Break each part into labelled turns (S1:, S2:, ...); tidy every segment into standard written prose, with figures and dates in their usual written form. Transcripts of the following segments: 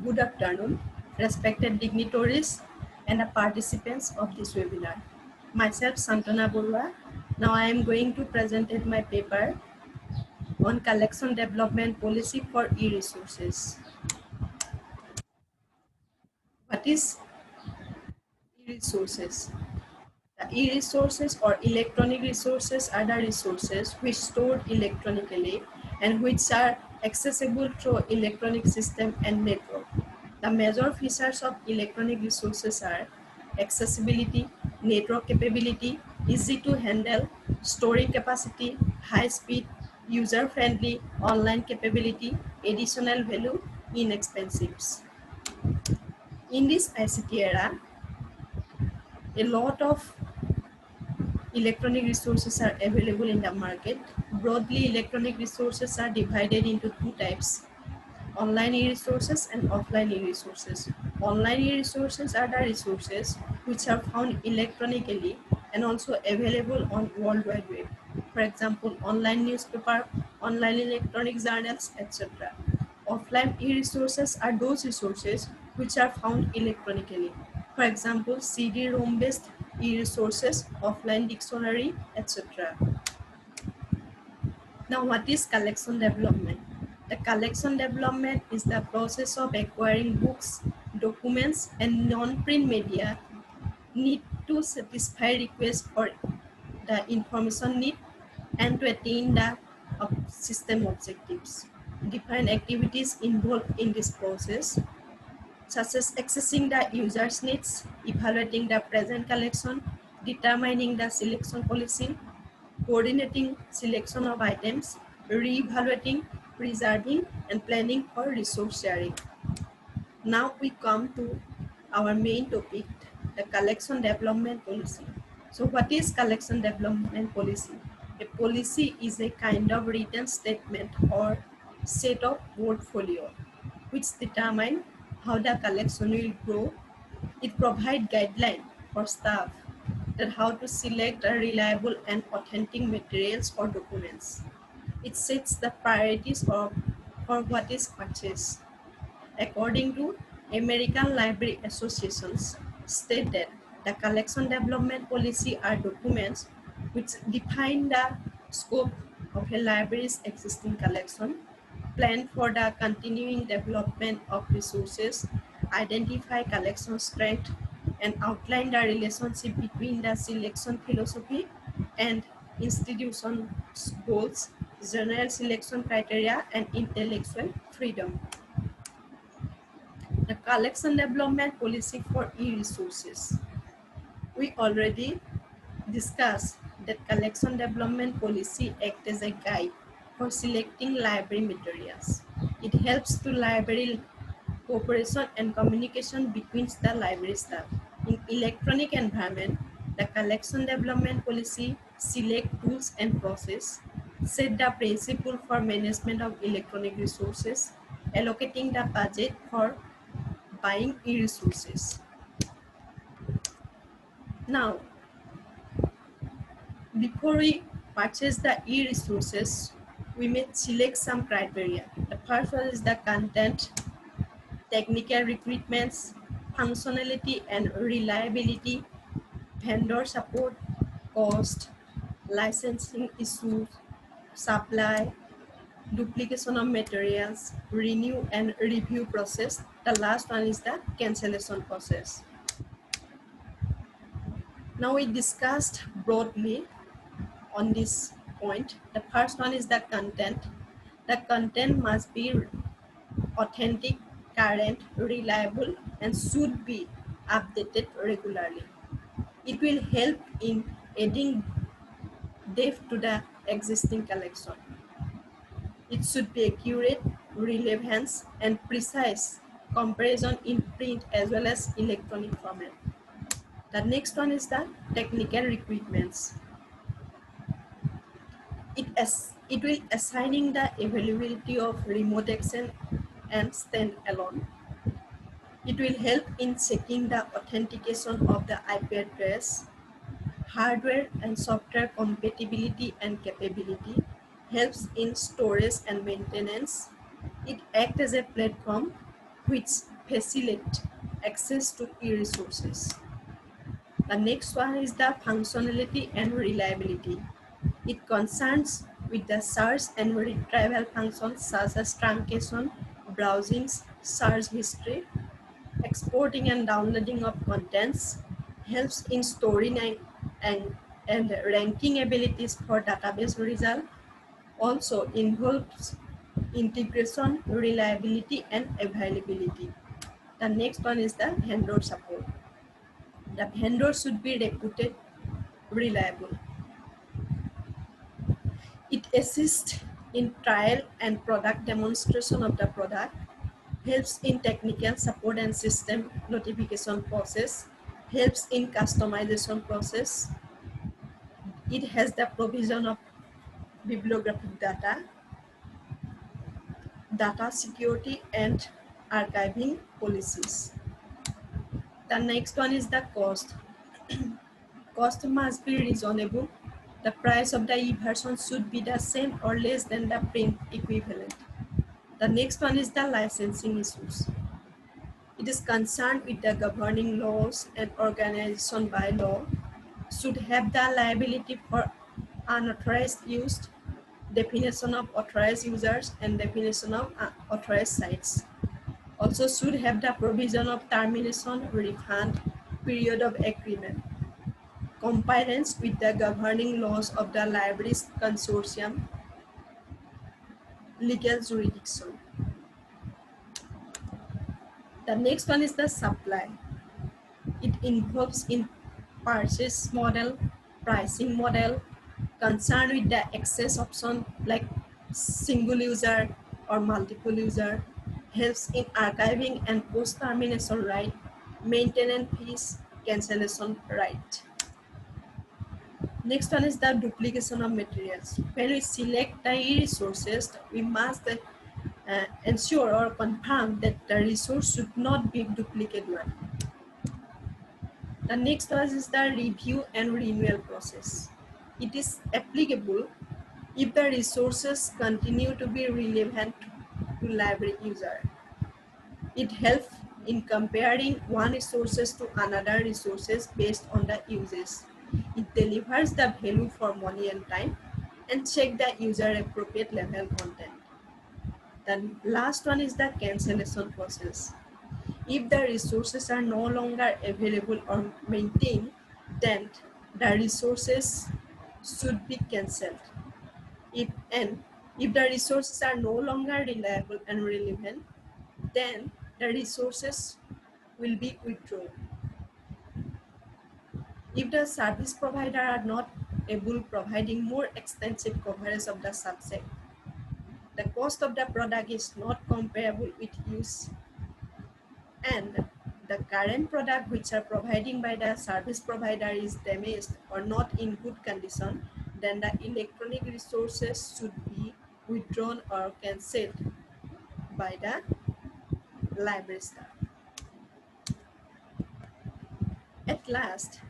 S1: Good afternoon, respected dignitaries and the participants of this webinar. Myself, Santana Borua. Now I am going to present my paper on collection development policy for e-resources. What is e-resources? The e-resources or electronic resources are the resources which stored electronically and which are accessible through electronic system and network. The major features of electronic resources are accessibility, network capability, easy to handle, storage capacity, high speed, user-friendly, online capability, additional value, inexpensive. In this ICT era, a lot of electronic resources are available in the market. Broadly, electronic resources are divided into two types: online e-resources and offline e-resources. Online e-resources are the resources which are found electronically and also available on World Wide Web. For example, online newspaper, online electronic journals, etc. Offline e-resources are those resources which are found electronically. For example, CD-ROM based e-resources, offline dictionary, etc. Now, what is collection development? The collection development is the process of acquiring books, documents, and non-print media need to satisfy requests for the information need and to attain the system objectives. Different activities involved in this process, such as accessing the user's needs, evaluating the present collection, determining the selection policy, coordinating selection of items, re-evaluating, preserving, and planning for resource sharing. Now we come to our main topic, the collection development policy. So what is collection development policy? A policy is a kind of written statement or set of portfolio which determine how the collection will grow. It provides guidelines for staff that how to select reliable and authentic materials or documents. It sets the priorities for what is purchased. According to American Library Associations, state that the collection development policy are documents which define the scope of a library's existing collection, plan for the continuing development of resources, identify collection strength, and outline the relationship between the selection philosophy and institution goals, general selection criteria, and intellectual freedom. The collection development policy for e-resources. We already discussed that collection development policy acts as a guide for selecting library materials. It helps to library cooperation and communication between the library staff. In electronic environment, the collection development policy select tools and process, set the principle for management of electronic resources, allocating the budget for buying e-resources. Now, before we purchase the e-resources, we may select some criteria. The first one is the content, technical requirements, functionality and reliability, vendor support, cost, licensing issues, supply, duplication of materials, renew and review process. The last one is the cancellation process. Now we discussed broadly on this point. The first one is the content. The content must be authentic, current, reliable, and should be updated regularly. It will help in adding depth to the existing collection. It should be accurate, relevant, and precise comparison in print as well as electronic format. The next one is the technical requirements. It will assigning the availability of remote access and standalone. It will help in checking the authentication of the IP address, hardware and software compatibility and capability, helps in storage and maintenance. It acts as a platform which facilitate access to e-resources. The next one is the functionality and reliability. It concerns with the search and retrieval functions such as truncation, browsing, search history, exporting and downloading of contents, helps in storing and ranking abilities for database result, also involves integration, reliability, and availability. The next one is the vendor support. The vendor should be reputed reliable. It assists in trial and product demonstration of the product, helps in technical support and system notification process, helps in customization process. It has the provision of bibliographic data, data security, and archiving policies. The next one is the cost. Cost must be reasonable. The price of the e-version should be the same or less than the print equivalent. The next one is the licensing issues. It is concerned with the governing laws and organization by law should have the liability for unauthorized use, definition of authorized users, and definition of authorized sites. Also should have the provision of termination, refund, period of agreement, compliance with the governing laws of the libraries consortium, legal jurisdiction. The next one is the supply. It involves in purchase model, pricing model, concerned with the access option like single user or multiple user, helps in archiving and post-termination right, maintenance fees, cancellation right. Next one is the duplication of materials. When we select the e-resources, we must ensure or confirm that the resource should not be duplicate one. The next one is the review and renewal process. It is applicable if the resources continue to be relevant to library user. It helps in comparing one resources to another resources based on the uses. It delivers the value for money and time and check the user appropriate level content. The last one is the cancellation process. If the resources are no longer available or maintained, then the resources should be cancelled. If the resources are no longer reliable and relevant, then the resources will be withdrawn. If the service provider are not able providing more extensive coverage of the subject, the cost of the product is not comparable with use, and the current product which are providing by the service provider is damaged or not in good condition, then the electronic resources should be withdrawn or cancelled by the library staff. At last,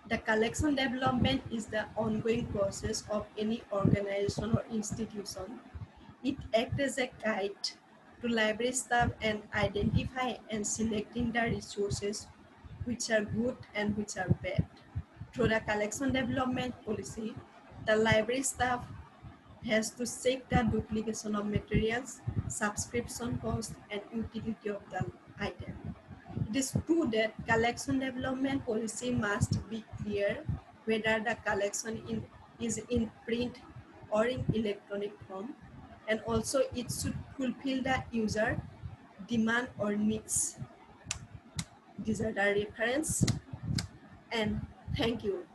S1: the collection development is the ongoing process of any organization or institution. It acts as a guide to library staff and identify and selecting the resources which are good and which are bad. Through the collection development policy, the library staff has to check the duplication of materials, subscription cost, and utility of the item. It is true that collection development policy must be clear whether the collection is in print or in electronic form, and also it should fulfill the user demand or needs. These are the reference, and thank you.